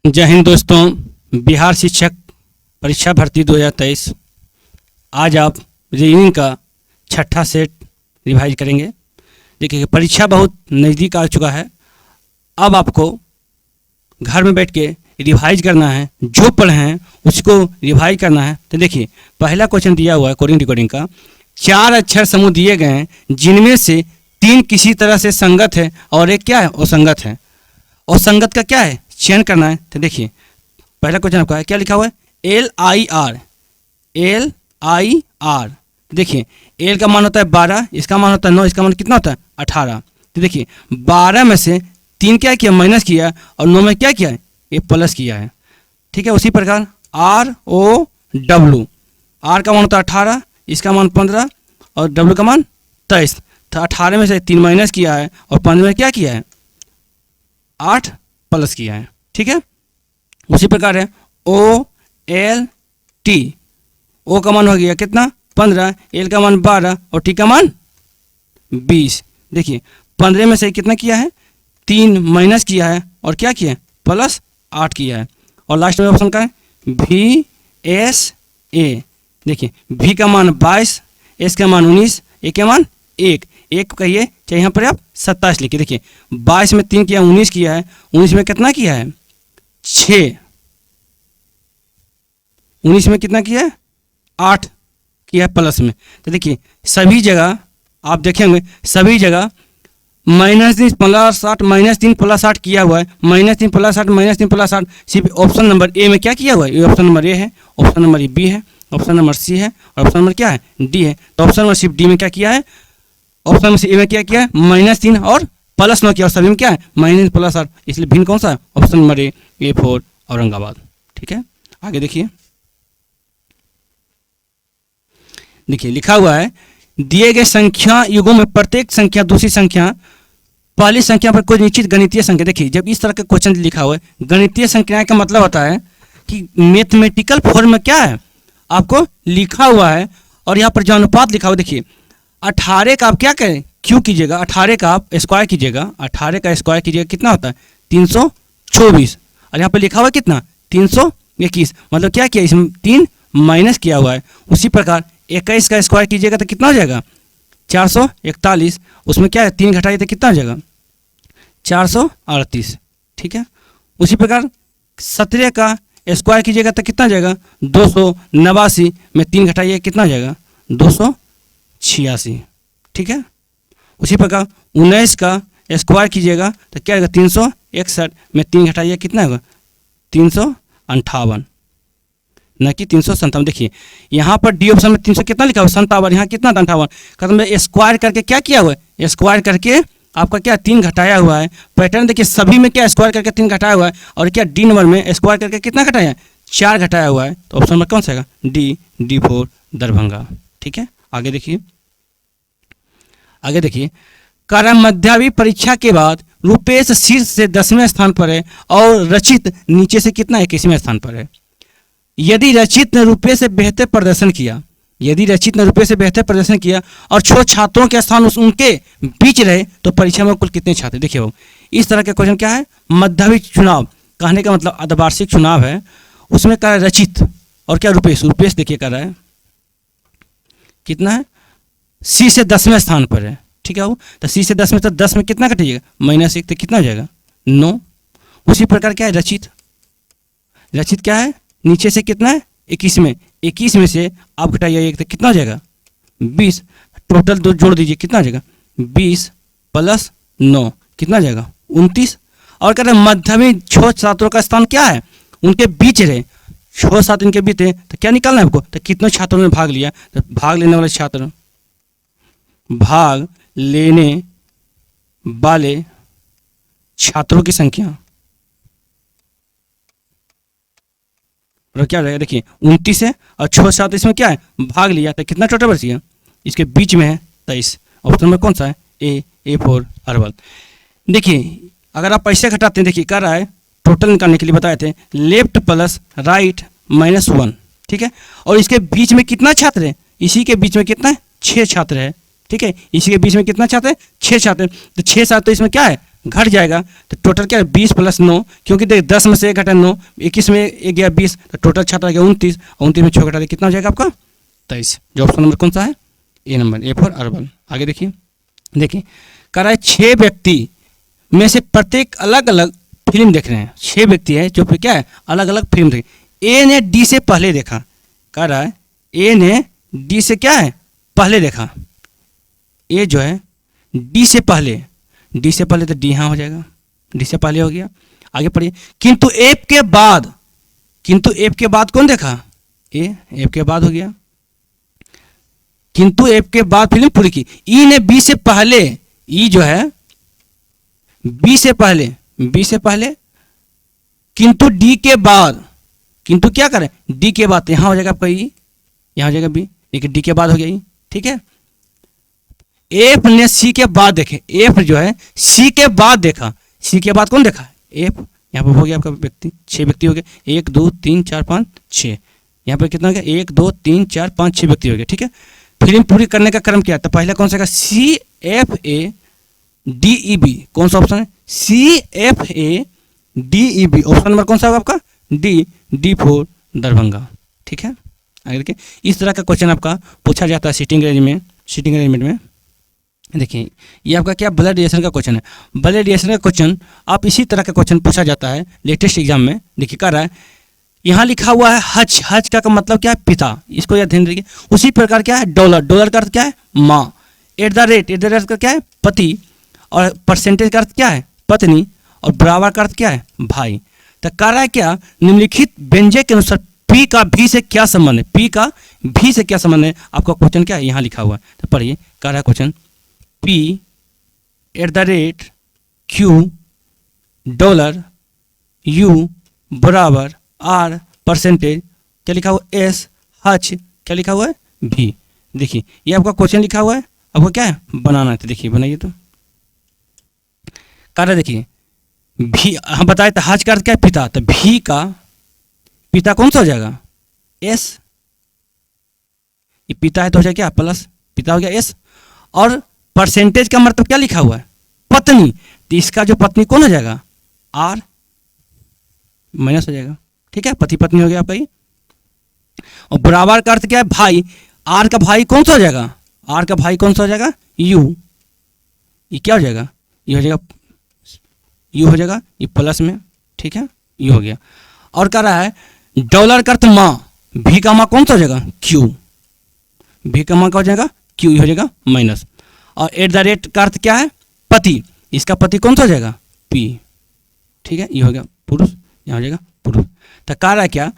जय हिंद दोस्तों। बिहार शिक्षक परीक्षा भर्ती 2023 आज आप रीजनिंग का छठा सेट रिवाइज करेंगे। देखिए परीक्षा बहुत नज़दीक आ चुका है। अब आपको घर में बैठ के रिवाइज करना है, जो पढ़े हैं उसको रिवाइज करना है। तो देखिए पहला क्वेश्चन दिया हुआ है कोडिंग डिकोडिंग का। 4 अक्षर समूह दिए गए हैं जिनमें से 3 किसी तरह से संगत है और एक क्या है असंगत है। और संगत का क्या है चयन करना है। तो देखिए पहला क्वेश्चन आपका है, क्या लिखा हुआ है LIR। देखिए एल का मान होता है 12, इसका मान होता है 9, इसका मान कितना होता है 18। तो देखिए 12 में से 3 क्या किया माइनस किया और 9 में क्या किया है ये प्लस किया है। ठीक है, उसी प्रकार ROW, R का मान होता है 18, इसका मान 15 और W का मान 23। तो 18 में से 3 माइनस किया है और 15 में क्या किया है 8 प्लस किया है। ठीक है, उसी प्रकार है OLT, O का मान हो गया कितना 15, L का मान 12 और T का मान 20। देखिए 15 में से कितना किया है 3 माइनस किया है और क्या किया है प्लस 8 किया है। और लास्ट में ऑप्शन का है VSA। देखिए V का मान 22, S का मान 19, A का मान 1 कहिए चाहे यहाँ पर आप 27 लिखिए। देखिए 22 में 3 किया 19 किया है, 19 में कितना किया है 6, 19 में कितना किया है 8 किया है प्लस में। तो देखिए सभी जगह आप देखेंगे सभी जगह -3 प्लस 8 -3 प्लस 8 किया हुआ है, -3 प्लस 8 -3 प्लस 8। सिर्फ ऑप्शन नंबर ए में क्या किया हुआ है, ये ऑप्शन नंबर ए है, ऑप्शन नंबर बी है, ऑप्शन नंबर सी है और ऑप्शन नंबर क्या है डी है। तो ऑप्शन नंबर सिर्फ डी में क्या किया है, ऑप्शन नंबर ए में क्या किया है -3 और प्लस 9 किया और सभी में क्या है -3 प्लस 8, इसलिए भिन्न कौन सा है ऑप्शन नंबर A4 औरंगाबाद। ठीक है, आगे देखिए। देखिए लिखा हुआ है दिए गए संख्या युगों में प्रत्येक संख्या दूसरी संख्या पहली संख्या पर कोई निश्चित गणितीय संख्या। देखिए जब इस तरह का क्वेश्चन लिखा हुआ है गणितीय संख्याएं का मतलब होता है कि मैथमेटिकल फॉर्म में क्या है आपको लिखा हुआ है और यहाँ पर जो अनुपात लिखा हुआ देखिए 18 का आप क्या करें क्यों कीजिएगा, 18 का आप स्क्वायर कीजिएगा, 18 का स्क्वायर कीजिएगा कितना होता है 324 और यहाँ पर लिखा हुआ है कितना 321, मतलब क्या किया इसमें 3 माइनस किया हुआ है। उसी प्रकार 21 का स्क्वायर कीजिएगा तो कितना हो जाएगा 441, उसमें क्या है 3 घटाइए तो कितना हो जाएगा 438। ठीक है, उसी प्रकार 17 का स्क्वायर कीजिएगा तो कितना हो जाएगा 289 में 3 घटाइए कितना हो जाएगा 286। ठीक है, उसी प्रकार 19 का स्क्वायर कीजिएगा तो क्या होगा 361 में 3 घटाइए कितना होगा 358 न कि 357। देखिए यहाँ पर डी ऑप्शन में 300 कितना लिखा हुआ 57, यहाँ कितना 58 खत्म में स्क्वायर करके क्या किया हुआ है स्क्वायर करके आपका क्या 3 घटाया हुआ है। पैटर्न देखिए सभी में क्या स्क्वायर करके 3 घटाया हुआ है और क्या डी नंबर में स्क्वायर करके कितना घटाया है 4 घटाया हुआ है। तो ऑप्शन नंबर कौन सा है D4 दरभंगा। ठीक है, आगे देखिए। आगे देखिए क्रम मध्यावधि परीक्षा के बाद रुपेश शीर्ष से 10वें स्थान पर है और रचित नीचे से कितना 21वें स्थान पर है। यदि रचित ने रुपये से बेहतर प्रदर्शन किया, यदि रचित ने रुपये से बेहतर प्रदर्शन किया और छोटे छात्रों के स्थान उनके बीच रहे तो परीक्षा में कुल कितने छात्र। देखिए वो इस तरह के क्वेश्चन क्या है मध्यावधि चुनाव कहने का मतलब अर्धवार्षिक चुनाव है, उसमें क्या है रचित और क्या रुपेश देखिए कर रहा है कितना है सी से 10वें स्थान पर है। ठीक है, वो तो सी से 10 में तो 10 में कितना घटिएगा -1 तो कितना हो जाएगा 9। उसी प्रकार क्या है रचित क्या है नीचे से कितना है 21 में से आप घटाइए 1 तो कितना हो जाएगा 20, टोटल 2 जोड़ दीजिए कितना हो जाएगा 20 + 9 कितना हो जाएगा 29। और कह रहे मध्यमी छोटे छात्रों का स्थान क्या है उनके बीच रहे, 6-7 इनके बीच है तो क्या निकालना है आपको तो कितने छात्रों ने भाग लिया। तो भाग लेने वाले छात्र भाग लेने वाले छात्रों की संख्या और क्या रहेगा देखिए 29 है और 6-7 इसमें क्या है भाग लिया तो कितना टोटल बच गया इसके बीच में है 23। ऑप्शन में कौन सा है A4 अरवल। देखिए अगर आप पैसे घटाते हैं देखिए कर रहा है टोटल निकालने के लिए बताए थे लेफ्ट प्लस राइट -1। ठीक है, और इसके बीच में कितना छात्र है इसी के बीच में कितना है 6 छात्र है। ठीक है, इसी के बीच में कितना छात्र है 6 छात्र, तो 6 7 तो इसमें क्या है घट जाएगा तो टोटल क्या है 20 प्लस 9, क्योंकि देख 10 में से 1 घटा 9, 21 में 1 गया 20, तो टोटल छात्र आ गया 29, 29 में 6 घटा दे कितना हो जाएगा आपका 23। जो ऑप्शन नंबर कौन सा है, ए नंबर, ए फॉर अरबन। आगे देखिए, देखिए कह रहा है 6 व्यक्ति में से प्रत्येक अलग अलग फिल्म देख रहे हैं। 6 व्यक्ति है जो क्या है अलग अलग फिल्म देख, ए ने डी से पहले देखा, कह रहा है ए ने डी से क्या है पहले देखा, ए जो है डी से पहले, डी से पहले तो डी यहाँ हो जाएगा, डी से पहले हो गया। आगे पढ़िए, किंतु एफ के बाद, किंतु एफ के बाद कौन देखा, ए, एफ के बाद हो गया, किंतु एफ के बाद फिल्म पूरी की। ई ने बी से पहले, ई जो है बी से पहले, बी से पहले, किंतु डी के बाद, किंतु क्या करें डी के बाद, यहां हो जाएगा आपका ई, यहां हो जाएगा बी, लेकिन डी के बाद हो गया ई, ठीक है। एफ ने सी के बाद देखे, एफ जो है सी के बाद देखा, सी के बाद कौन देखा एफ, यहाँ पर हो गया आपका व्यक्ति, 6 व्यक्ति हो गए, 1 2 3 4 5 6, यहाँ पर कितना हो गया 1 2 3 4 5 6 व्यक्ति हो गए, ठीक है। फिल्म पूरी करने का क्रम क्या है, तो पहला कौन सा का C F A D E B, कौन सा ऑप्शन है C F A D E B, option number कौन सा होगा आपका डी, डी फॉर दरभंगा, ठीक है। आगे देखिए, इस तरह का क्वेश्चन आपका पूछा जाता है सीटिंग अरेंजमेंट, सीटिंग अरेंजमेंट में। देखिए ये आपका क्या ब्लड रिलेशन का क्वेश्चन है, ब्लड रिलेशन का क्वेश्चन आप इसी तरह का क्वेश्चन पूछा जाता है लेटेस्ट एग्जाम में। देखिए कह रहा है यहाँ लिखा हुआ है हज, हज का मतलब क्या है पिता, इसको याद ध्यान रखिए। उसी प्रकार क्या है डॉलर, डॉलर का अर्थ क्या है माँ, एट द रेट का क्या है पति, और परसेंटेज का अर्थ क्या है पत्नी, और बराबर का अर्थ क्या है भाई। तो कह रहा है क्या निम्नलिखित व्यंजक के अनुसार पी का भी से क्या संबंध है, पी का भी से क्या संबंध है, आपका क्वेश्चन क्या है यहाँ लिखा हुआ है। तो पढ़िए, कह रहा है question P at the rate Q dollar you बराबर आर परसेंटेज, क्या लिखा हुआ एस हच, क्या लिखा हुआ है भी। देखिए ये आपका क्वेश्चन लिखा हुआ है, आपको क्या है बनाना है, तो देखिए बनाइए। तो कह रहा देखिए भी, हम बताए तो हज का अर्थ क्या है पिता, तो भी का पिता कौन सा हो जाएगा एस, ये पिता है तो हो जाएगा क्या प्लस, पिता हो गया एस, और परसेंटेज का मतलब क्या लिखा हुआ है पत्नी, तो इसका जो पत्नी कौन हो जाएगा आर माइनस हो जाएगा, ठीक है, पति पत्नी हो गया आपका ये। और बराबर का अर्थ क्या है भाई, आर का भाई कौन सा हो जाएगा, आर का भाई कौन सा हो जाएगा यू, ये क्या हो जाएगा ये हो जाएगा यू हो जाएगा, ये प्लस में, ठीक है, यू हो गया। और कह रहा है डॉलर का अर्थ माँ, भी का माँ कौन सा हो जाएगा क्यू, भी का माँ का हो जाएगा क्यू, ये हो जाएगा माइनस। और एट द रेट का अर्थ क्या है पति, इसका पति कौन सा हो जाएगा पी, ठीक है, ये हो गया पुरुष, यहाँ हो जाएगा पुरुष। तो कह रहा है क्या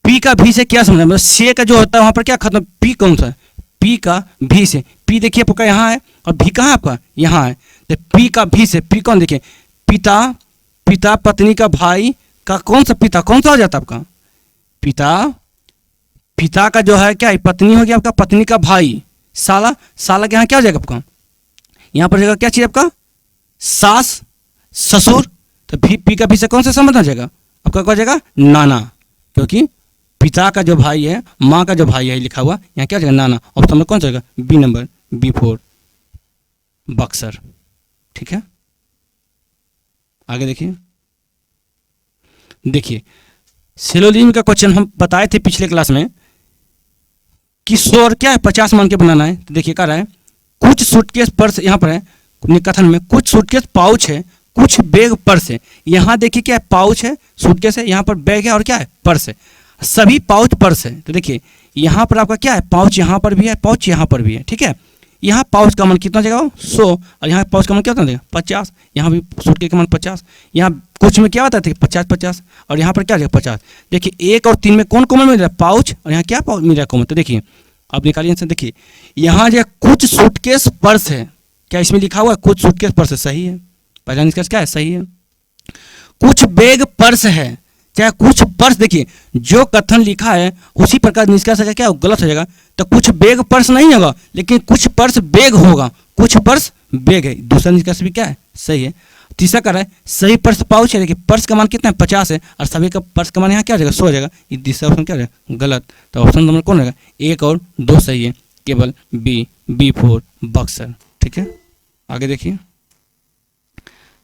पी का भी से क्या समझना, मतलब से का जो होता है वहां पर क्या खत्म, पी कौन सा है पी का भी से, पी देखिए आपका यहाँ है और भी कहाँ है आपका यहाँ है, तो पी का भी से, पी कौन देखिए पिता, पिता पत्नी का भाई का कौन सा पिता कौन सा हो जाता है आपका पिता, पिता का जो है क्या है पत्नी हो गया आपका, पत्नी का भाई साला, साला के यहाँ क्या हो जाएगा आपका यहाँ पर जाएगा क्या चीज आपका सास ससुर, तो भी पी का भी से कौन सा संबंध हो जाएगा आपका क्या हो जाएगा नाना, क्योंकि पिता का जो भाई है माँ का जो भाई है लिखा हुआ यहाँ क्या हो जाएगा नाना, ऑप्शन में कौन सा होगा B number, B for Buxar, ठीक है। आगे देखिए, देखिए सिलोजिज्म का क्वेश्चन हम बताए थे पिछले क्लास में कि 100 और क्या है 50 मान के बनाना है। तो देखिए कह रहा है कुछ सूटकेस पर्स, यहाँ पर है कथन में कुछ सूटकेस पाउच है, कुछ बैग पर्स है। यहाँ देखिए क्या है पाउच है सूटकेस है, यहाँ पर बैग है और क्या है पर्स है, सभी पाउच पर्स है। तो देखिए यहाँ पर आपका क्या है पाउच यहाँ पर भी है, पाउच यहाँ पर भी है, ठीक है। यहाँ पाउच का मान कितना जाएगा 100, और यहाँ पाउच का मान क्या होता है 50, यहाँ भी सूटकेस का मान 50, यहाँ कुछ में क्या बताते 50-50, और यहाँ पर क्या जाएगा 50। देखिए 1 और 3 में कौन कॉमन मिल रहा है पाउच, और यहाँ क्या पाउच मिल रहा है कॉमन। तो देखिए आप निकालिए आंसर, देखिए यहाँ जो कुछ सूटकेस पर्स है, क्या इसमें लिखा हुआ है कुछ सूटकेस पर्स है, सही है, पहला निष्कर्ष क्या है सही है। कुछ बैग पर्स है, चाहे कुछ पर्स, देखिए जो कथन लिखा है उसी प्रकार निष्कर्ष है क्या गलत हो जाएगा। तो कुछ बैग पर्स नहीं होगा, लेकिन कुछ पर्स बैग होगा, कुछ पर्स बैग है, दूसरा निष्कर्ष भी क्या है सही है। तीसरा कर रहा है सही पर्स पाउच है, देखिए पर्स का मान कितना है 50 है, और सभी का पर्स का मान यहाँ क्या हो जाएगा 100 हो जाएगा, ये तीसरा ऑप्शन क्या हो जाएगा गलत। तो ऑप्शन नंबर कौन रहेगा 1 और 2 सही है, केवल बी, बी फॉर बक्सर, ठीक है। आगे देखिए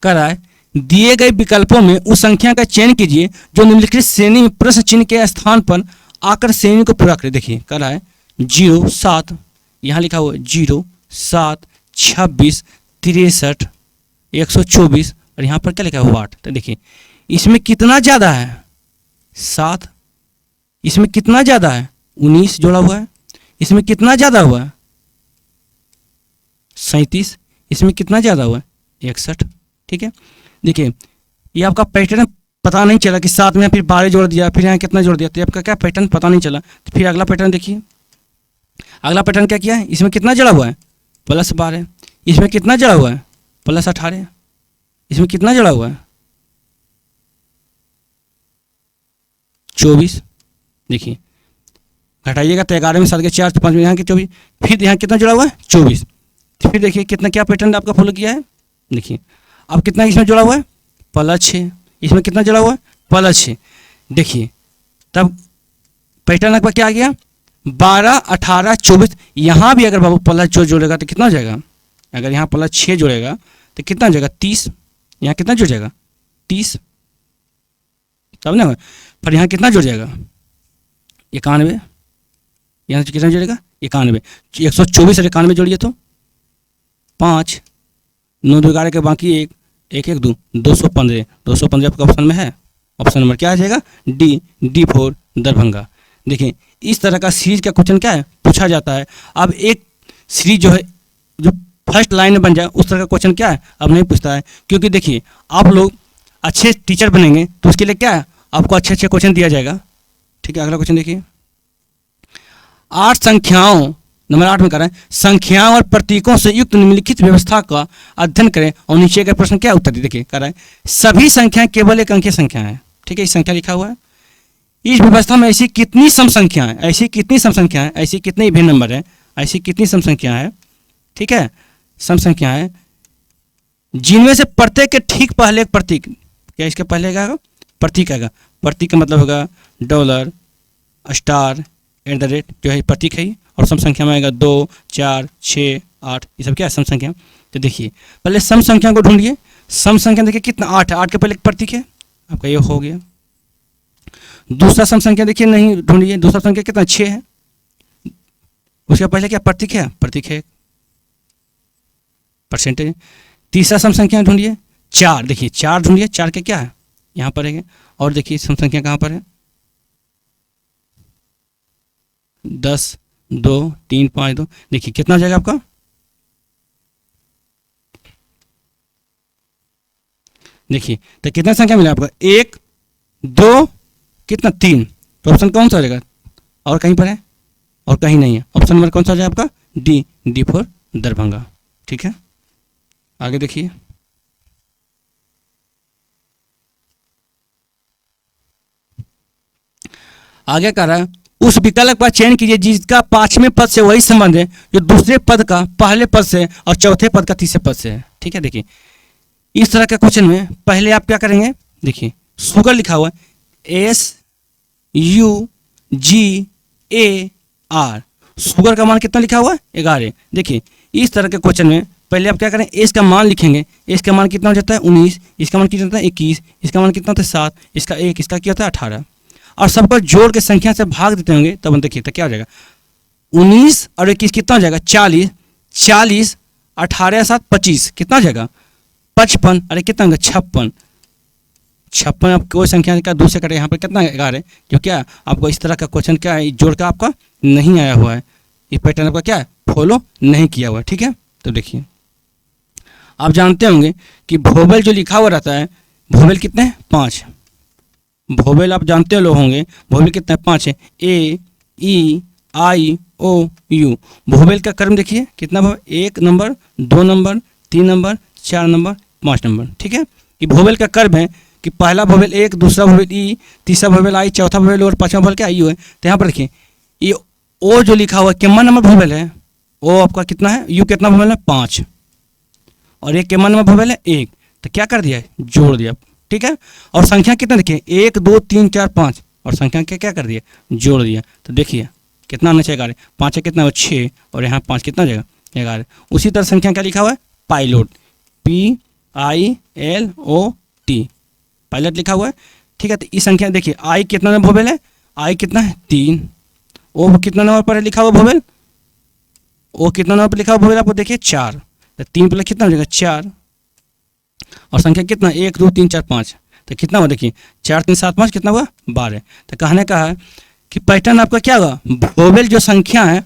कह रहा है दिए गए विकल्पों में उस संख्या का चयन कीजिए जो निम्नलिखित श्रेणी में प्रश्न चिन्ह के स्थान पर आकर श्रेणी को पूरा करे। देखिए कह रहा है 0 7, यहाँ लिखा हुआ है 0 7 26 63 124 और यहाँ पर क्या लिखा हुआ 8। तो देखिए इसमें कितना ज़्यादा है 7, इसमें कितना ज़्यादा है 19 जोड़ा हुआ है, इसमें कितना ज़्यादा हुआ है 37, इसमें कितना ज़्यादा हुआ है 61। ठीक है, देखिए ये आपका पैटर्न पता नहीं चला कि 7 में फिर 12 जोड़ दिया, फिर यहाँ कितना जोड़ दिया, तो आपका क्या पैटर्न पता नहीं चला। तो फिर अगला पैटर्न देखिए, अगला पैटर्न क्या किया है, इसमें कितना जड़ा हुआ है +12, इसमें कितना जड़ा हुआ है +18, इसमें कितना जड़ा हुआ है 24। देखिए घटाइएगा तो 11 में 7 के 4 तो 5 में यहाँ के 24, फिर यहाँ कितना जुड़ा हुआ है 24। फिर देखिए कितना क्या पैटर्न आपका फॉलो किया है। देखिए अब कितना इसमें जुड़ा हुआ है +6, इसमें कितना जुड़ा हुआ है +6। देखिए तब पैटर्न आपका क्या आ गया 12 18 24। यहाँ भी अगर बाबू +6 जोड़ेगा तो कितना हो जाएगा, अगर यहाँ +6 जोड़ेगा तो कितना हो जाएगा 30, यहाँ कितना जुड़ जाएगा 30, तब ना। पर यहाँ कितना जुड़ जाएगा 91, यहाँ से कितना जुड़ेगा 91, 124 और 91 जोड़िए तो 5 9 2 11 के बाकी 1 1 1 2 215, 215 आपका ऑप्शन में है। ऑप्शन नंबर क्या आ जाएगा D4 दरभंगा। देखिए इस तरह का सीरीज का क्वेश्चन क्या है पूछा जाता है। अब एक सीरीज जो है जो फर्स्ट लाइन में बन जाए उस तरह का क्वेश्चन क्या है अब नहीं पूछता है, क्योंकि देखिए आप लोग अच्छे टीचर बनेंगे तो उसके लिए क्या है आपको अच्छे अच्छे क्वेश्चन दिया जाएगा। ठीक है, अगला क्वेश्चन देखिए 8 संख्याओं नंबर 8 में कर रहे हैं संख्याओं और प्रतीकों से युक्त निम्नलिखित व्यवस्था का अध्ययन करें और नीचे का प्रश्न क्या उत्तर दी। देखिए कर रहे हैं सभी संख्याएं केवल एक अंकीय संख्या है। ठीक है, इस संख्या लिखा हुआ है। इस व्यवस्था में ऐसी कितनी सम संख्याएं, ऐसी कितनी सम संख्याएं, ऐसी कितने इवन नंबर है, ऐसी कितनी सम संख्या है। ठीक है, सम संख्या है जिनमें से प्रत्येक के ठीक पहले एक प्रतीक, क्या इसके पहले आएगा प्रतीक आएगा। प्रतीक का मतलब होगा $, स्टार, @ जो है प्रतीक है। और सम संख्या में आएगा 2 4 6 8, ये सब क्या है सम संख्या। तो देखिए पहले सम संख्या को ढूंढिए। सम संख्या देखिए कितना 8 है, 8 के पहले एक प्रतीक है आपका, ये हो गया। दूसरा सम संख्या देखिए नहीं ढूंढिए, दूसरा संख्या कितना 6 है, उसके पहले क्या प्रतीक है, प्रतीक है परसेंटेज। तीसरा सम संख्या ढूंढिए 4, देखिए 4 ढूंढिए, 4 के क्या है यहाँ पर है। और देखिए सम संख्या कहाँ पर है 10 2 3 5 2, देखिए कितना हो जाएगा आपका, देखिए तो कितना संख्या मिला आपका 1 2 कितना 3, तो ऑप्शन कौन सा हो जाएगा, और कहीं पर है और कहीं नहीं है। ऑप्शन नंबर कौन सा हो जाएगा आपका D4 दरभंगा। ठीक है, आगे देखिए आगे कह रहा है उस विकल्प का चयन कीजिए जिसका 5वें पद से वही संबंध है जो दूसरे पद का पहले पद से और चौथे पद का तीसरे पद से है। ठीक है, देखिए इस तरह के क्वेश्चन में पहले आप क्या करेंगे, देखिए शुगर लिखा हुआ है SUGAR, शुगर का मान कितना लिखा हुआ है 11। देखिए इस तरह के क्वेश्चन में पहले आप क्या करें एस का मान लिखेंगे। एस का मान कितना हो जाता है 19, इसका मान कितना होता है 21, इसका मान कितना होता है 7, इसका 1, इसका क्या होता है 18, और सबको जोड़ के संख्या से भाग देते होंगे तब हम देखिए तो क्या हो जाएगा 19 और 21 कितना हो जाएगा 40, 40 18 7 25 कितना हो जाएगा 55, अरे कितना होगा 56, 56 आप कोई संख्या का दूसरे कटे यहाँ पर कितना 11, जो क्या आपको इस तरह का क्वेश्चन क्या है जोड़ का आपका नहीं आया हुआ है, ये पैटर्न आपका क्या है फॉलो नहीं किया हुआ है। ठीक है, तो देखिए आप जानते होंगे कि भोवेल जो लिखा हुआ रहता है, भोवेल कितने हैं 5, भोवेल आप जानते हो लोग होंगे, भोवेल कितना है 5 है, A-E-I-O-U। भोवेल का क्रम देखिए कितना vowel 1 number 2 number 3 number 4 number 5 number. ठीक है, ये भोवेल का क्रम है कि पहला भोवेल 1, दूसरा भोवेल E, तीसरा भोवेल I, चौथा भोवेल और पांचवा भोवेल क्या U है। तो यहाँ पर देखिए ये O जो लिखा हुआ है कितना नंबर भोवेल है, O आपका कितना है, U कितना भोवेल है 5, और ये कितना नंबर भोवेल है 1, तो क्या कर दिया जोड़ दिया। ठीक है, और संख्या कितना देखिए 1 2 3 4 5, और संख्या क्या कर दिया जोड़ दिया। तो देखिए कितना आना चाहिए 11, 5 है कितना 6, और यहाँ 5 कितना हो जाएगा 11। उसी तरह संख्या क्या लिखा हुआ है पाइलोट, ILOT, पायलट लिखा हुआ है। ठीक है, तो इस संख्या देखिए आई कितना नंबर भोवेल है, आई कितना है 3, ओ कितना नंबर पर है लिखा हुआ भोवेल, ओ कितना नंबर पर लिखा हुआ भोवेल आपको देखिए 4, तो 3 प्लस कितना हो जाएगा 4, और संख्या कितना 1 2 3 4 5, तो कितना हुआ देखिए 4 3 7 5 कितना हुआ 12। तो कहने का है कि पैटर्न आपका क्या होगा, भोवेल जो संख्या है,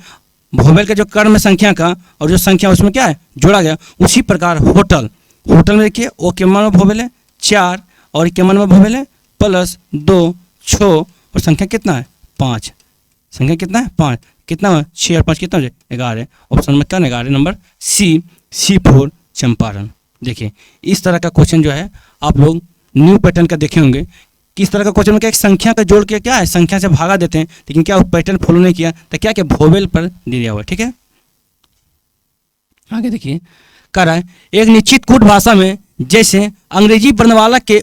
भोवेल का जो कर्म संख्या का और जो संख्या उसमें क्या है जोड़ा गया, उसी प्रकार होटल, होटल में देखिए ओ के मान में भोवेल है 4 और के मान में भोवेल है प्लस 2 6 और संख्या कितना है 5, संख्या कितना है 5, कितना हुआ 6 और 5 कितना हो जाए 11, ऑप्शन में क्या 11 नंबर C4 चंपारण। देखिए इस तरह का क्वेश्चन जो है आप लोग न्यू पैटर्न का देखे होंगे, किस तरह का क्वेश्चन में क्या एक संख्या का जोड़ के क्या है संख्या से भागा देते हैं, लेकिन क्या पैटर्न फॉलो नहीं किया तो क्या क्या भोवेल पर दिया हुआ है। ठीक है, आगे देखिए कह रहा है एक निश्चित कूट भाषा में जैसे अंग्रेजी वर्णमाला के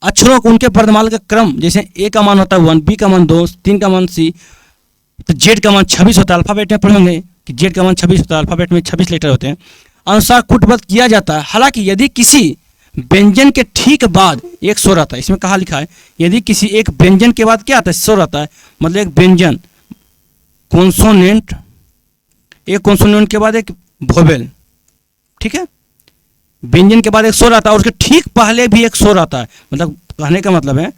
अक्षरों को उनके वर्णमाला का क्रम, जैसे ए का मान होता है 1, बी का मान 2, 3 का मान C, तो जेड का मान 26 होता है, अल्फाबेट में पढ़ेंगे कि जेड का मान 26 होता है, अल्फाबेट में 26 लेटर होते हैं, अनुसार कूटबद्ध किया जाता है। हालांकि यदि किसी व्यंजन के ठीक बाद एक स्वर आता है, इसमें कहा लिखा है यदि किसी एक व्यंजन के बाद क्या आता है स्वर आता है, मतलब एक व्यंजन कॉन्सोनेंट, एक कॉन्सोनेंट के बाद एक भोवेल, ठीक है, व्यंजन के बाद एक स्वर आता है और उसके ठीक पहले भी एक स्वर आता है, मतलब कहने का मतलब है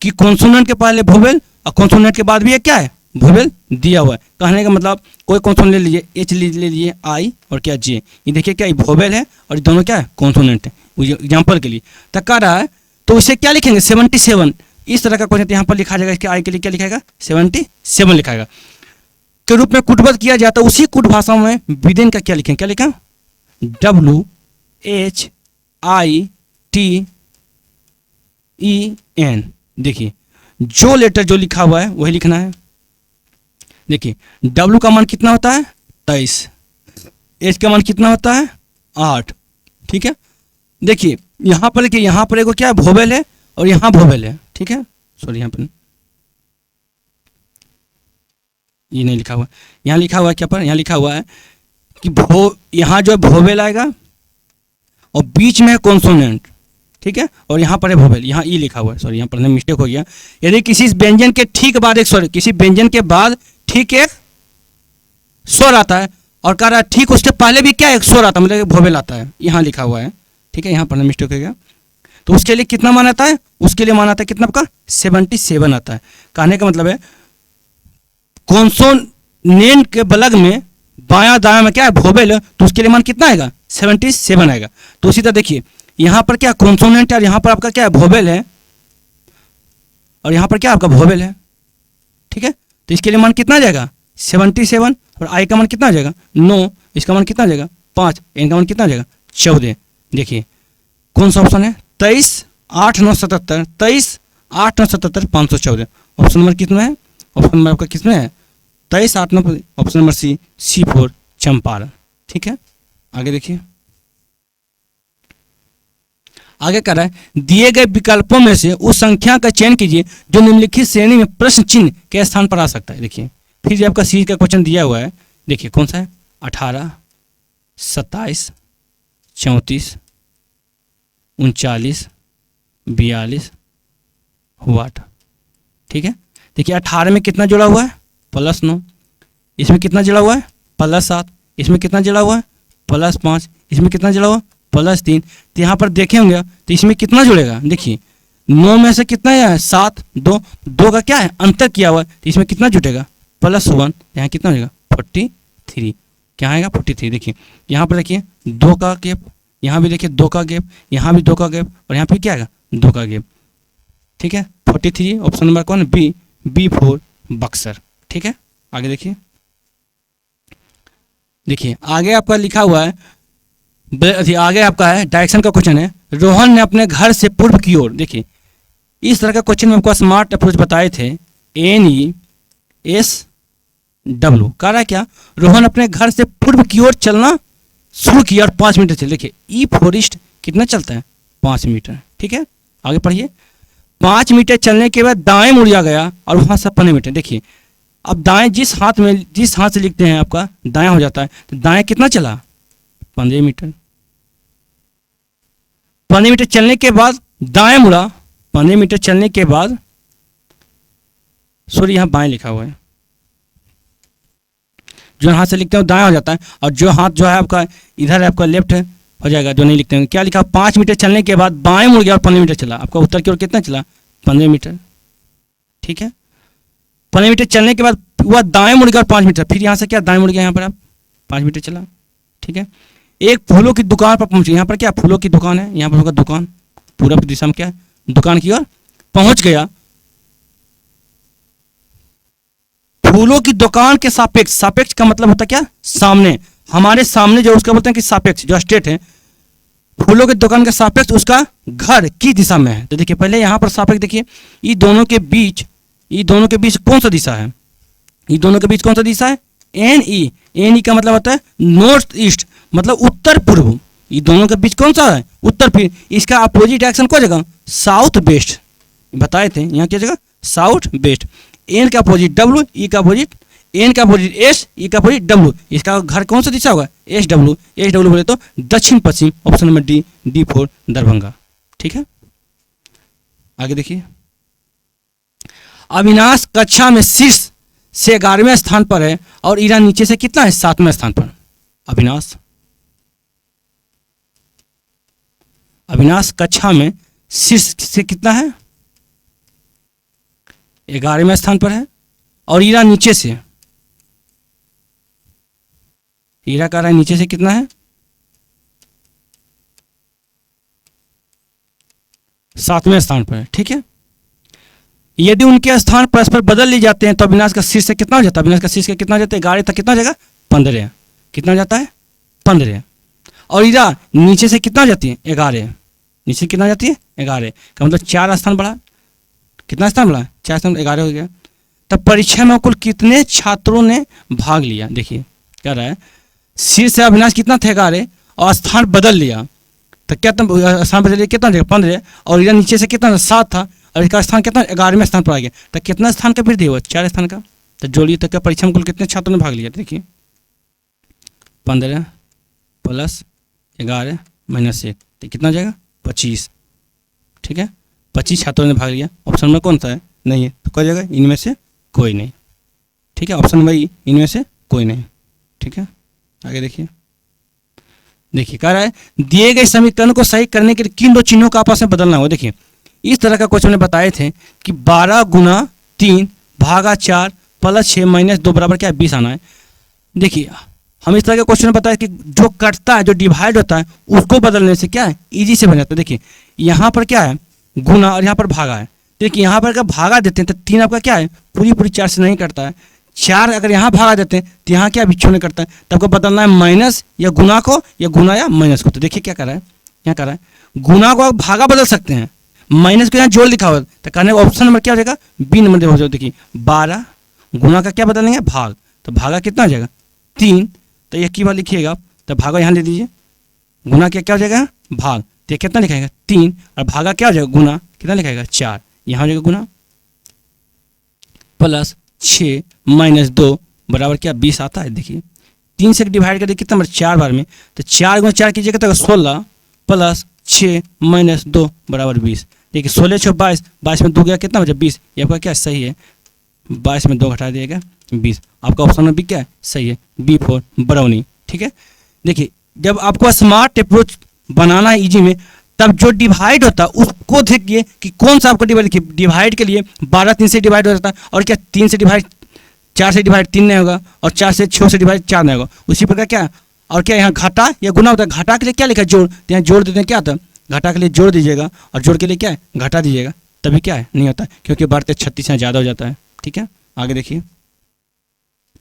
कि कॉन्सोनेंट के पहले भोवेल और कॉन्सोनेंट के बाद भी एक क्या है भोवेल दिया हुआ है। कहने का मतलब कोई कॉन्सोनेंट ले लीजिए, एच ले लीजिए, आई और क्या जे, ये देखिए क्या भोवेल है और ये दोनों क्या है कॉन्सोनेंट है, एग्जाम्पल के लिए तो कह रहा है, तो इसे क्या लिखेंगे 77, इस तरह का क्वेश्चन यहाँ पर लिखा जाएगा, इसके आई के लिए क्या लिखाएगा 77 लिखाएगा के रूप में कूटबद्ध किया जाता है। उसी कूट भाषा में विदेन का क्या लिखें, क्या लिखा WHITEN, देखिए जो लेटर जो लिखा हुआ है वही लिखना है। देखिए W का मान कितना होता है 23, H का मान कितना होता है 8, ठीक है। देखिए यहाँ पर देखिए यहाँ पर एगो क्या है भोवेल है और यहाँ भोवेल है, ठीक है, सॉरी यहाँ पर ये नहीं लिखा हुआ, यहाँ लिखा हुआ है क्या पर, यहाँ लिखा हुआ है कि यहाँ जो है भोवेल आएगा और बीच में है कॉन्सोनेंट, ठीक है, और यहाँ पर है भोवेल, यहाँ ई लिखा हुआ है, सॉरी यहाँ पढ़ने में मिस्टेक हो गया। यदि किसी व्यंजन के ठीक बाद एक स्वर, किसी व्यंजन के बाद ठीक एक स्वर आता है और कह रहा है ठीक उसके पहले भी क्या एक स्वर आता है, मतलब भोवेल आता है, यहाँ लिखा हुआ है, ठीक है, यहाँ पढ़ने में मिस्टेक हो गया, तो उसके लिए कितना मान आता है, उसके लिए मान आता है कितना आपका 77 आता है। कहने का मतलब है कॉन्सोनेंट के बलग में बायां दायां में क्या है भोवेल, तो उसके लिए मान कितना आएगा 77 आएगा। तो उसी तरह देखिए यहाँ पर क्या कॉन्सोनेंट है और यहाँ पर आपका क्या है भोवेल है और यहाँ पर क्या आपका भोवेल है, ठीक है, तो इसके लिए मान कितना आ जाएगा 77 और आई का मान कितना आ जाएगा 9, इसका मान कितना आ जाएगा 5, एन का मान कितना आ जाएगा 14। देखिए कौन सा ऑप्शन है 23 8 9 77, 23 8 9 77 514, ऑप्शन नंबर कितना है, ऑप्शन नंबर आपका कितना है 23 8 9, ऑप्शन नंबर C4 चंपारण, ठीक है। आगे देखिए आगे कर रहा है दिए गए विकल्पों में से उस संख्या का चयन कीजिए जो निम्नलिखित श्रेणी में प्रश्न चिन्ह के स्थान पर आ सकता है। देखिए फिर जो आपका सी का क्वेश्चन दिया हुआ है, देखिए कौन सा है 18 27 34 39 42 वाट, ठीक है। देखिए 18 में कितना जुड़ा हुआ है +9, इसमें कितना जुड़ा हुआ है +7, इसमें कितना जुड़ा हुआ है +5, इसमें कितना जुड़ा हुआ +3, तो यहाँ पर देखे होंगे तो इसमें कितना जुड़ेगा, देखिए 9 में से कितना है 7, 2 का क्या है अंतर किया हुआ है, तो इसमें कितना जुटेगा +1, यहाँ कितना हो जाएगा 43, क्या आएगा 43। देखिए यहाँ पर देखिए 2 का गैप, यहाँ भी देखिए 2 का गैप, यहाँ भी 2 का गैप और यहाँ पे क्या आएगा 2 का गैप, ठीक है 43, ऑप्शन नंबर कौन बी B4 बक्सर, ठीक है। आगे देखिए देखिए आगे आपका लिखा हुआ है, आगे आपका है डायरेक्शन का क्वेश्चन है, रोहन ने अपने घर से पूर्व की ओर, देखिए इस तरह का क्वेश्चन में आपको स्मार्ट अप्रोच बताए थे NESW, कह रहा है क्या रोहन अपने घर से पूर्व की ओर चलना शुरू किया और 5 मीटर चले। देखिए ई फॉरेस्ट कितना चलता है 5 मीटर, ठीक है। आगे पढ़िए 5 मीटर चलने के बाद दाएं मुड़िया गया और वहां से 15 मीटर। देखिए अब दाएं जिस हाथ से लिखते हैं आपका दायां हो जाता है, तो दाएं कितना चला 15 मीटर, 15 मीटर चलने के बाद दाएं मुड़ा, 15 मीटर चलने के बाद, सॉरी यहाँ बाएं लिखा हुआ है, जो हाथ से लिखते हैं दाएं हो जाता है, और जो हाथ जो है आपका इधर है आपका लेफ्ट है हो जाएगा, जो नहीं लिखते हैं। क्या लिखा, 5 मीटर चलने के बाद बाएं मुड़ गया और 15 मीटर चला। आपका उत्तर की ओर कितना चला, 15 मीटर। ठीक है, 15 मीटर चलने के बाद वह दाएं मुड़ गया और 5 मीटर, फिर यहाँ से क्या दाएं मुड़ गया, यहाँ पर आप 5 मीटर चला। ठीक है, एक फूलों की दुकान पर पहुंच गया, यहाँ पर क्या फूलों की दुकान है, यहाँ पर होगा दुकान, पूरब की दिशा में क्या है, दुकान की ओर पहुंच गया। फूलों की दुकान के सापेक्ष, सापेक्ष का मतलब होता है क्या, सामने, हमारे सामने जो उसका बोलते हैं कि सापेक्ष, जो स्टेट है, फूलों की दुकान के सापेक्ष उसका घर की दिशा में है। तो देखिए पहले यहाँ पर सापेक्ष देखिए, ये दोनों के बीच, ये दोनों के बीच कौन सा दिशा है, ये दोनों के बीच कौन सा दिशा है, एन ई, एन ई का मतलब होता है नॉर्थ ईस्ट, मतलब उत्तर पूर्व। ये दोनों के बीच कौन सा है, उत्तर पूर्व। इसका अपोजिट एक्शन कौन जगह, साउथ वेस्ट, बताए थे यहाँ क्या जगह, साउथ वेस्ट। एन का अपोजिट डब्ल्यू, ई का अपोजिट, एन का अपोजिट एस, ई का अपोजिट डब्ल्यू। इसका घर कौन सा दिशा होगा, एस डब्ल्यू, एस डब्ल्यू बोले तो दक्षिण पश्चिम, option number D, D4 Darbhanga. ठीक है, आगे देखिए, अविनाश कक्षा में शीर्ष से 11वें स्थान पर है और ईरा नीचे से कितना है, 7वें स्थान पर। अविनाश, अविनाश कक्षा में शीर्ष से कितना है, 11वें स्थान पर है, और ईरा नीचे से, ईरा का नीचे से कितना है, 7वें स्थान पर है। ठीक है, यदि उनके स्थान परस्पर बदल लिए जाते हैं तो अविनाश का शीर्ष से कितना हो जाता है, अविनाश का शीर्ष कितना हो जाता है, 11 तक कितना हो जाएगा, 15, कितना हो जाता है, 15, और ईरा नीचे से कितना हो जाती है, 11, नीचे कितना हो जाती है, 11 का मतलब 4 स्थान बढ़ा, कितना स्थान बढ़ा, 4 स्थान, 11 हो गया। तब परीक्षा में कुल कितने छात्रों ने भाग लिया, देखिए क्या रहा है, शीर्ष से अविनाश कितना थे, 11, और स्थान बदल लिया तो क्या स्थान बदल लिया, कितना जगह 15, और ईरा नीचे से कितना 7 था, और इसका स्थान कितना 11वें स्थान पर आ गया, तो कितना स्थान का वृद्धि हुआ, 4 स्थान का। तो जोड़िए तो क्या परीक्षा में कुल कितने छात्रों ने भाग लिया, देखिए 15 + 11 - 1, तो कितना जाएगा, 25। ठीक है, 25 छात्रों ने भाग लिया। ऑप्शन में कौन सा है, नहीं है, तो क्या जाएगा, इनमें से कोई नहीं। ठीक है, ऑप्शन नंबर ई, इनमें से कोई नहीं। ठीक है, आगे देखिए, देखिए कह रहा है दिए गए समीकरण को सही करने के लिए किन दो चिन्हों का आपस में बदलना होगा। देखिए इस तरह का क्वेश्चन ने बताए थे कि 12 × 3 / 4 + 6 - 2 बराबर क्या है, 20 आना है। देखिए हम इस तरह के क्वेश्चन बताए कि जो कटता है, जो डिवाइड होता है, उसको बदलने से क्या है, इजी से बन जाता है। देखिए यहाँ पर क्या है, गुना, और यहाँ पर भागा है। देखिए यहाँ पर अगर भागा देते हैं तो 3 आपका क्या है, पूरी 4 से नहीं कटता है। 4 अगर यहाँ भागा देते हैं तो यहाँ क्या बिच्छू नहीं करता है, तो आपको बदलना है माइनस या गुना को, या गुना या माइनस को। तो देखिए क्या कर रहा है, यहाँ कर रहा है गुना को आप भागा बदल सकते हैं, माइनस को यहाँ जोड़ लिखा हुआ, तो कहने का ऑप्शन नंबर क्या हो जाएगा, बी नंबर हो जाएगा। देखिए 12 गुना का क्या बदलेंगे, भाग, तो भागा कितना हो जाएगा, 3, तो एक की बार लिखिएगा, तो भागा यहाँ ले दीजिए, गुना क्या हो जाएगा, भाग, तो कितना लिखाएगा 3, और भागा क्या हो जाएगा, गुना कितना लिखाएगा 4, यहाँ हो जाएगा गुना, + 6 - 2 बराबर क्या 20 आता है। देखिए 3 से डिवाइड करके कितना बार, 4 बार में, तो 4 × 4 कीजिएगा तो 16 + 6 - 2 बराबर 20। देखिए 16 × 6 = 22, 22 में 2 गया कितना बचा, 20। ये आपका क्या सही है, 22 में 2 घटा दिएगा 20। आपका ऑप्शन में भी क्या है, सही है, B4 बरौनी। ठीक है, देखिए जब आपको स्मार्ट अप्रोच बनाना है इजी में, तब जो डिवाइड होता है उसको देखिए कि कौन सा आपको डिवाइड, डिवाइड के लिए 12 3 से डिवाइड हो जाता है, और क्या 3 से डिवाइड 4 से डिवाइड 3 नहीं होगा, और 4 से 6 से डिवाइड 4 नहीं होगा। उसी प्रकार क्या, और क्या यहाँ घाटा या गुना होता है। घाटा के लिए क्या लिखा है, जोड़, तो यहाँ जोड़ देते हैं, क्या होता है, घाटा के लिए जोड़ दीजिएगा, और जोड़ के लिए क्या है, घाटा दीजिएगा, तभी क्या है, नहीं होता है, क्योंकि बढ़ते 36 यहाँ ज़्यादा हो जाता है। ठीक है, आगे देखिए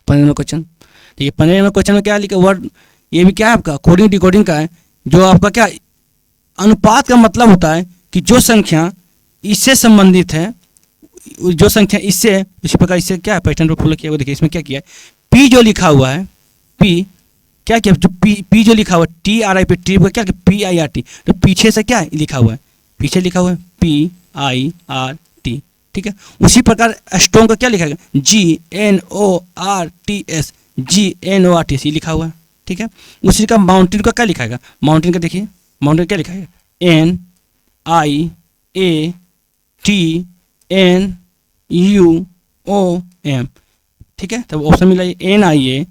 15वें क्वेश्चन। देखिए 15वें क्वेश्चन में क्या लिखा, वर्ड ये भी क्या है आपका कोडिंग डिकोडिंग का है, जो आपका क्या अनुपात का मतलब होता है कि जो संख्या इससे संबंधित है, जो संख्या इससे, उसी प्रकार इससे क्या है, पैटर्न पर फॉलो किया हुआ। देखिए इसमें क्या किया है, पी जो लिखा हुआ है, पी क्या किया, जो पी जो लिखा हुआ है, TRI पे, टी क्या PIRT, तो पीछे से क्या है लिखा हुआ है, पीछे लिखा हुआ है PIRT। ठीक है, उसी प्रकार स्ट्रॉन्ग का क्या लिखा है, GNORTS ये लिखा हुआ है। ठीक है, उसी का माउंटेन का क्या लिखा है, माउंटेन का देखिए, माउंटेन क्या लिखा है, N I A T N U O M, ठीक है। तब ऑप्शन मिला N I A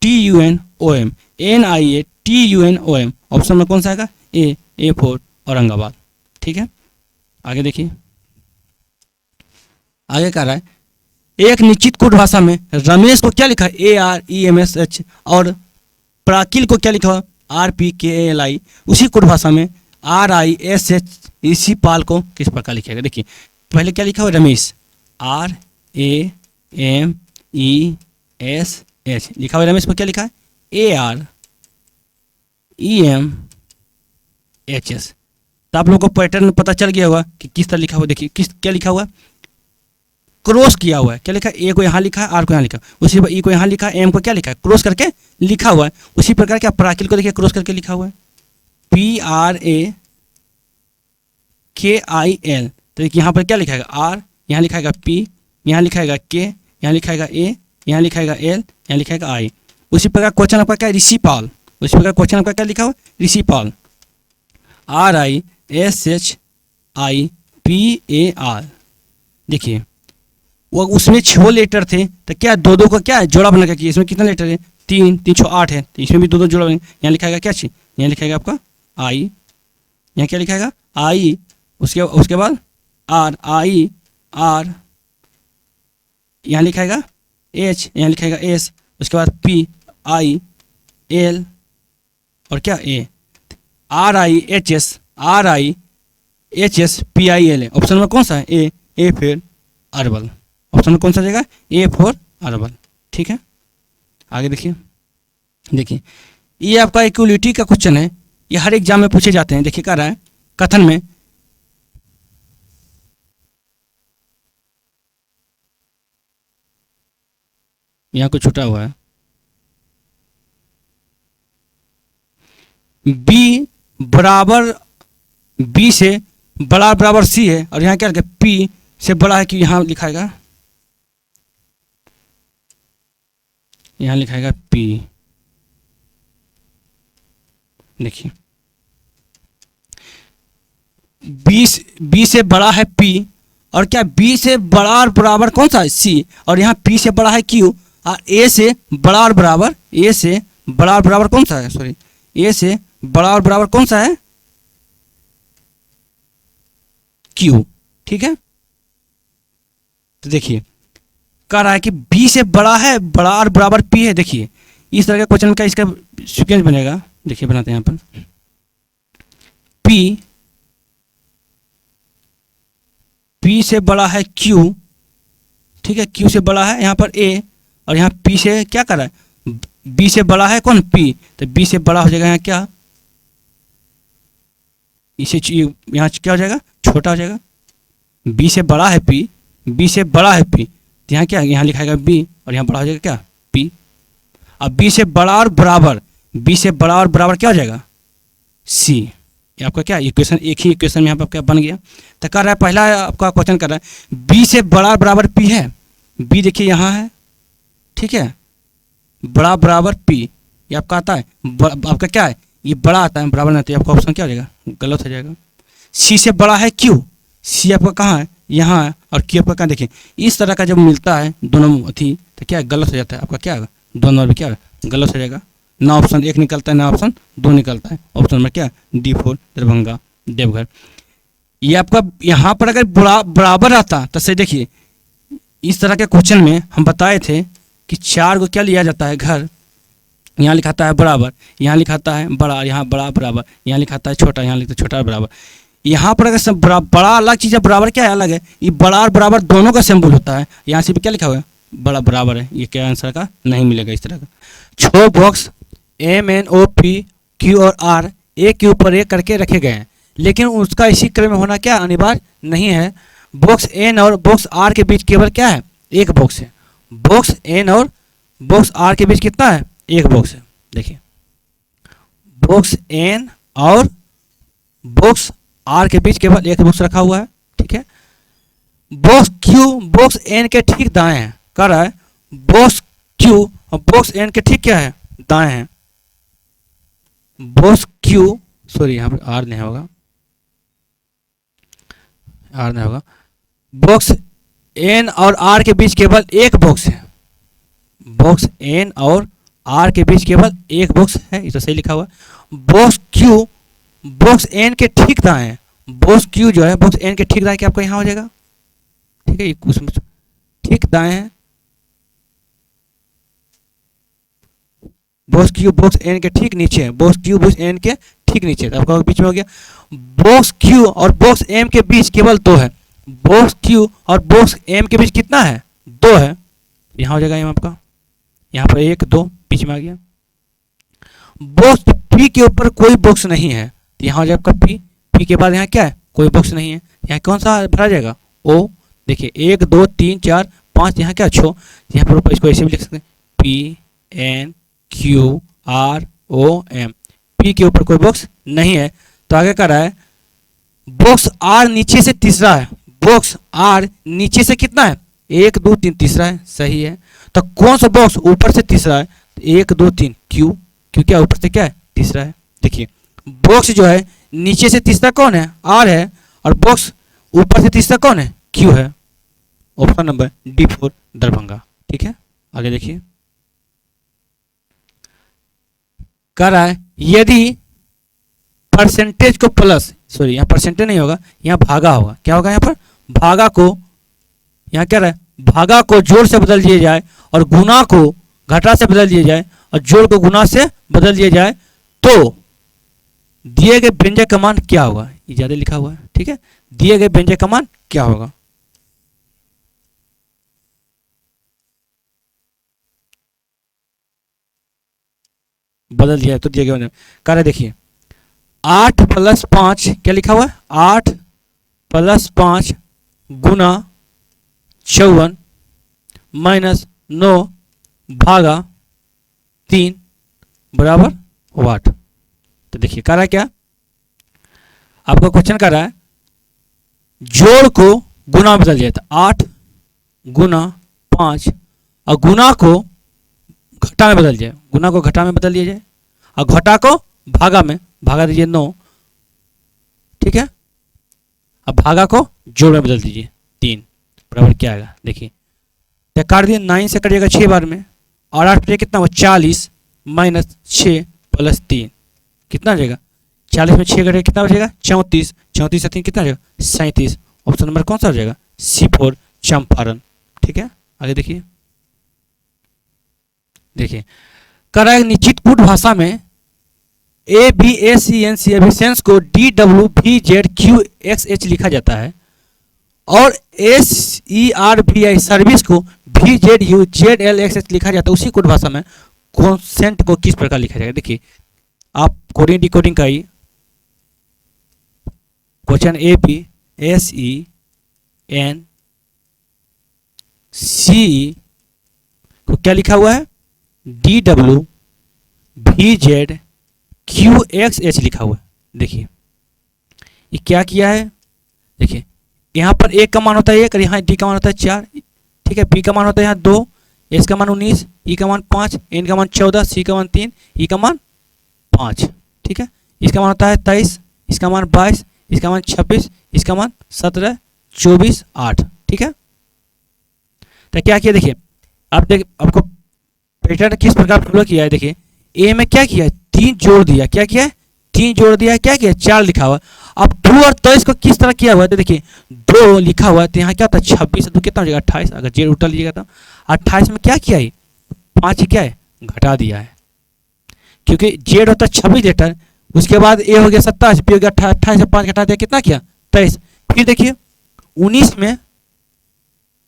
T U N O M, N I A T U N O M, option में कौन सा आएगा? ए फॉर औरंगाबाद, ठीक है। आगे देखिए, आगे कह रहा है एक निश्चित कोड भाषा में रमेश को क्या लिखा है? AREMSH, और प्राकिल को क्या लिखा है? RPKALI। उसी कोड भाषा में RISH, इसी पाल को किस प्रकार लिखेगा? देखिए पहले क्या लिखा हुआ? रमेश, RAMESH लिखा हुआ। रमेश को क्या लिखा है? AREMHS। तो आप लोगों को पैटर्न पता चल गया होगा कि किस तरह लिखा हुआ। देखिए क्या लिखा हुआ? क्रॉस किया हुआ है। क्या लिखा है? ए को यहाँ लिखा है, आर को यहाँ लिखा है, उसी पर ई को यहाँ लिखा है, एम को क्या लिखा है? क्रॉस करके लिखा हुआ है। उसी प्रकार क्या प्राकिल को देखिए क्रॉस करके लिखा हुआ है, PRAKIL। तो देखिए यहाँ पर क्या लिखाएगा? आर, यहाँ लिखाएगा P, यहाँ लिखाएगा K, यहाँ लिखाएगा A, यहाँ लिखाएगा L, यहाँ लिखाएगा I। उसी प्रकार क्वेश्चन आपका क्या है? ऋषिपाल। उसी प्रकार क्वेश्चन आपका क्या लिखा हुआ? ऋषिपाल, RISHIPAR। देखिए वो उसमें 6 लेटर थे, तो क्या दो दो का क्या है? जोड़ा बना के। इसमें कितना लेटर है? 3 3 6 8 है, तो इसमें भी दो दो जोड़ा बना। यहाँ लिखाएगा क्या चीज? यहाँ लिखाएगा आपका आई, यहाँ क्या लिखाएगा? आई, उसके बाद आर, आई आर, यहाँ लिखाएगा एच, यहाँ लिखाएगा एस, उसके बाद पी आई एल और क्या ए, RIHS PIL है। ऑप्शन में कौन सा है? ए फिर अरबल। ऑप्शन में कौन सा जाएगा? ए फॉर अरबल, ठीक है। आगे देखिए, ये आपका इक्वलिटी का क्वेश्चन है, ये हर एग्जाम में पूछे जाते हैं। देखिए क्या रहा है कथन में, यहाँ कुछ छूटा हुआ है, बी बराबर बी से बराबर सी है, और यहाँ क्या लिखा? पी से बड़ा है कि यहाँ लिखाएगा, यहाँ लिखाएगा पी। देखिए बी से बड़ा है पी, और क्या बी से बड़ा और बराबर कौन सा है? सी, और यहाँ पी से बड़ा है क्यू, और ए से बड़ा और बराबर, ए से बड़ा और बराबर कौन सा है? सॉरी, ए से बड़ा और बराबर कौन सा है? क्यू, ठीक है। तो देखिए कह रहा है कि बी से बड़ा है, बड़ा और बराबर पी है। देखिए इस तरह का क्वेश्चन का इसका सीक्वेंस बनेगा। देखिए बनाते हैं यहाँ पर, पी से बड़ा है क्यू, ठीक है, क्यू से बड़ा है यहाँ पर ए, और यहाँ पी से क्या कर रहा है? बी से बड़ा है कौन? पी, तो बी से बड़ा हो जाएगा यहाँ क्या? इसे यहाँ क्या हो जाएगा? छोटा हो जाएगा। बी से बड़ा है पी, बी से बड़ा है पी, तो यहाँ क्या? यहाँ लिखाएगा बी, और यहाँ बड़ा हो जाएगा क्या? पी। अब बी से बड़ा और बराबर, बी से बड़ा और बराबर क्या हो जाएगा? सी। ये आपका क्या इक्वेशन, एक ही इक्वेशन में यहाँ पर क्या बन गया। तो कर रहा है पहला आपका क्वेश्चन कर रहा है बी से बड़ा बराबर पी है, बी देखिए यहाँ है, ठीक है, बड़ा बराबर पी, ये आपका आता है आपका क्या है? ये बड़ा आता है, बराबर नहीं आता है, आपका ऑप्शन क्या हो जाएगा? गलत हो जाएगा। सी से बड़ा है क्यू, सी आपका कहाँ है? यहाँ है, और क्यू आपका कहाँ? देखिए इस तरह का जब मिलता है दोनों थी, तो क्या गलत हो जाता है आपका? क्या है? दोनों में क्या गलत हो जाएगा? ना ऑप्शन 1 निकलता है, ना ऑप्शन 2 निकलता है। ऑप्शन में क्या? D for Darbhanga Deoghar. ये आपका यहाँ पर अगर बराबर आता तो सही। देखिए इस तरह के क्वेश्चन में हम बताए थे कि 4 को क्या लिया जाता है? घर। यहाँ लिखाता है बराबर, यहाँ लिखाता है बड़ा, यहाँ बड़ा बराबर, यहाँ लिखाता है छोटा, यहाँ लिखता है छोटा बराबर। यहाँ पर अगर बड़ा अलग चीज़ है, बराबर क्या है? अलग है। ये बड़ा और बराबर दोनों का सिंबल होता है। यहाँ से भी क्या लिखा हुआ है? बड़ा बराबर है। ये क्या आंसर का नहीं मिलेगा इस तरह का। 6 बॉक्स MNOP Q और R एक के ऊपर एक करके रखे गए हैं, लेकिन उसका इसी क्रम में होना क्या अनिवार्य नहीं है। बॉक्स N और बॉक्स R के बीच केवल क्या है? एक बॉक्स है। बॉक्स N और बॉक्स R के बीच कितना है? एक बॉक्स है। देखिए बॉक्स N और बॉक्स R के बीच केवल एक बॉक्स रखा हुआ है, ठीक है। बॉक्स Q बॉक्स N के ठीक दाएं है, कर रहा है बॉक्स Q और बॉक्स N के ठीक क्या है? दाएं है। बॉक्स Q, सॉरी यहाँ पर R नहीं होगा, आर नहीं होगा। बॉक्स एन और आर के बीच केवल एक बॉक्स है, बॉक्स एन और आर के बीच केवल एक बॉक्स है, ये तो सही लिखा हुआ है। बॉक्स क्यू बॉक्स एन के ठीक दाएं है, बॉक्स क्यू जो है बॉक्स एन के ठीक दाएं क्या आपका यहाँ हो जाएगा, ठीक है, उसमें ठीक दाएं है। बॉक्स क्यू बॉक्स एन के ठीक नीचे है, बॉक्स क्यू बॉक्स एन के ठीक नीचे है, तो आपका बीच में हो गया। बॉक्स क्यू और बॉक्स एम के बीच केवल दो है, बॉक्स क्यू और बॉक्स एम के बीच कितना है, दो है, यहाँ हो जाएगा एम आपका, यहाँ पर एक दो बीच में आ गया। बॉक्स पी के ऊपर कोई बॉक्स नहीं है, तो यहाँ हो जाएगा आपका पी, पी के बाद यहाँ क्या है, कोई बॉक्स नहीं है, यहाँ कौन सा भरा जाएगा, ओ। देखिए 1 2 3 4 5, यहाँ क्या छो, यहाँ पर ऊपर इसको ऐसे भी लिख सकते हैं, P N Q R O M, P के ऊपर कोई बॉक्स नहीं है। तो आगे कर रहा है बॉक्स आर नीचे से तीसरा है, बॉक्स आर नीचे से कितना है, 1 2 3 तीसरा है, सही है। तो कौन सा बॉक्स ऊपर से तीसरा है, 1 2 3 क्यू, क्यों क्या ऊपर से क्या है, तीसरा है। देखिए बॉक्स जो है नीचे से तीसरा कौन है, आर है, और बॉक्स ऊपर से तीसरा कौन है, क्यू है। ऑप्शन नंबर D4 दरभंगा, ठीक है। आगे देखिए कह रहा है यदि परसेंटेज को प्लस, सॉरी यहाँ परसेंटेज नहीं होगा, यहाँ भागा होगा, क्या होगा यहाँ पर, भागा को, यहाँ क्या रहा है, भागा को जोड़ से बदल दिया जाए और गुना को घटा से बदल दिया जाए और जोड़ को गुना से बदल दिया जाए, तो दिए गए व्यंजक का मान क्या होगा, ये ज्यादा लिखा हुआ है, ठीक है, दिए गए व्यंजक का मान क्या होगा। बदल दिया है तो दिए गए कार्य देखिए 8 + 5 क्या लिखा हुआ है, 8 + 5 गुना 54 माइनस 9 भागा 3 बराबर 8। तो देखिए कह रहा है क्या, आपका क्वेश्चन कर रहा है जोड़ को गुना में बदल जाए, 8 गुना 5 और गुना को घटा में बदल जाए, गुना को घटा में बदल दिया जाए और घटा को भागा में भागा दीजिए 9, ठीक है। अब भागा को जोड़ में बदल दीजिए 3 बराबर क्या आएगा, देखिए तो काट दिए 9 से कटिएगा 6 बार में, और 8 पे कितना हुआ 40 माइनस 6 + 3 कितना आ जाएगा, 40 में 6 कटेगा कितना हो जाएगा 34, 34 से 3 कितना आ जाएगा 37। ऑप्शन नंबर कौन सा हो जाएगा, C4 चंपारण, ठीक है। आगे देखिए देखिए कह रहा है निश्चित कूट भाषा में ABACNC एफिशिएंसी को DWVZQXH लिखा जाता है और SERVI सर्विस को VZUZLXH लिखा जाता है, उसी कोड भाषा में कॉन्सेंट को किस प्रकार लिखा जाएगा। देखिए आप कोडिंग डिकोडिंग का ही क्वेश्चन ABSENCE को क्या लिखा हुआ है, DWVZQXH लिखा हुआ है। देखिए ये क्या किया है, देखिए यहाँ पर एक का मान होता है 1 और यहाँ डी का मान होता है 4, ठीक है। बी का मान होता है यहाँ 2, एस का मान 19, ई का मान 5, एन का मान 14, सी का मान 3, ई का मान 5, ठीक है। इसका मान होता है 23, इसका मान 22, इसका मान 26, इसका मान 17, 24, 8, ठीक है। तो क्या किया देखिए, आप देख आपको पैटर्न किस प्रकार फॉलो किया है। देखिए ए में क्या किया है, 3 जोड़ दिया, क्या किया है 3 जोड़ दिया है, क्या किया 4 लिखा हुआ। अब 2 और 23 को किस तरह किया हुआ है, तो देखिए 2 लिखा हुआ है तो यहाँ क्या होता है 26 से 2 कितना हो जाएगा 28, अगर जेड उल्टा लीजिएगा तो 28 में क्या किया है 5 क्या है घटा दिया है, क्योंकि जेड होता है 26 लेटर, उसके बाद ए हो गया 27, बी हो गया 28 से 5 घटा दिया कितना किया 23। फिर देखिए 19 में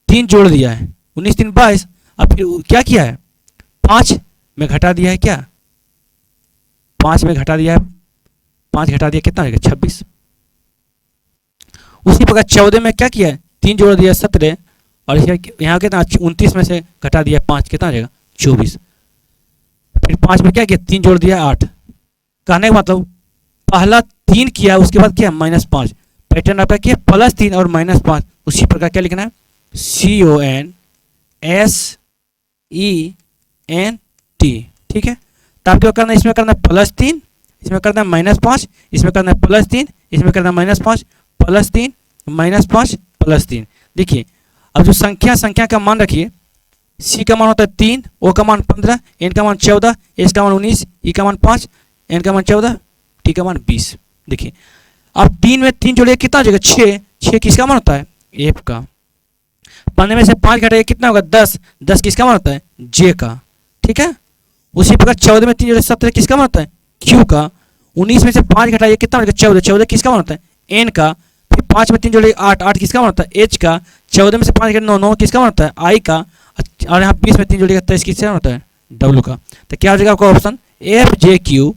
3 जोड़ दिया है, 19 3 22, अब फिर क्या किया है 5 में घटा दिया है, क्या 5 में घटा दिया है, 5 घटा दिया कितना हो जाएगा 26। उसी प्रकार 14 में क्या किया है 3 जोड़ दिया 17, और यहाँ कितना 29 में से घटा दिया 5 कितना हो जाएगा 24। फिर 5 में क्या किया 3 जोड़ दिया 8, कहने का मतलब पहला 3 किया उसके बाद क्या -5, पैटर्न आपका क्या +3 और -5। उसी प्रकार क्या लिखना है CONSENT, ठीक है। तो आपको करना है इसमें करना है +3, इसमें करना है -5, इसमें करना है +3, इसमें करना है -5, +3 -5 + 3। देखिए अब जो संख्या का मान रखिए, सी का मान होता है 3, ओ का मान 15, एन का मान 14, एस का मान 19, ई का मान 5, एन का मान 14, टी का मान 20। देखिए अब 3 में 3 जोड़िए कितना हो जाएगा 6, 6 किसका मान होता है एफ का। 15 में से 5 घटाइए कितना होगा 10, 10 किसका मान होता है जे का। ठीक है, उसी प्रकार 14 में 3 जोड़िए 17 किसका मान होता है क्यू का। 19 में से 5 घटाइए कितना हो जाएगा 14, 14 किसका मान होता है एन का। फिर 5 में 3 जोड़िए 8, 8 किसका मान होता है एच का। 14 में से 5 घटाइए 9, 9 किसका मान होता है आई का। और यहाँ 20 में 3 जोड़िएगा 23 किसका मान होता है डब्ल्यू का। तो क्या हो जाएगा आपका option F J Q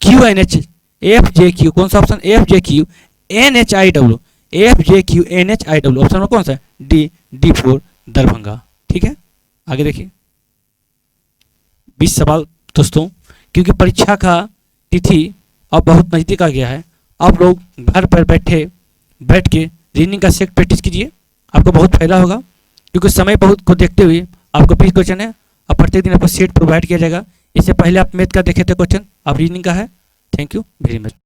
Q N H, F J Q कौन सा option F J Q N H I W, F J Q N H I W. Option number कौन सा है डी, डी फॉर दरभंगा। ठीक है, आगे देखिए 20 सवाल दोस्तों, क्योंकि परीक्षा का तिथि अब बहुत नज़दीक आ गया है। आप लोग घर पर बैठ के रीजनिंग का सेट प्रैक्टिस कीजिए, आपको बहुत फायदा होगा। क्योंकि समय बहुत को देखते हुए आपको 20 क्वेश्चन है, अब प्रत्येक दिन आपको सेट प्रोवाइड किया जाएगा। इससे पहले आप मैथ का देखे थे क्वेश्चन, अब रीजनिंग का है। Thank you very much.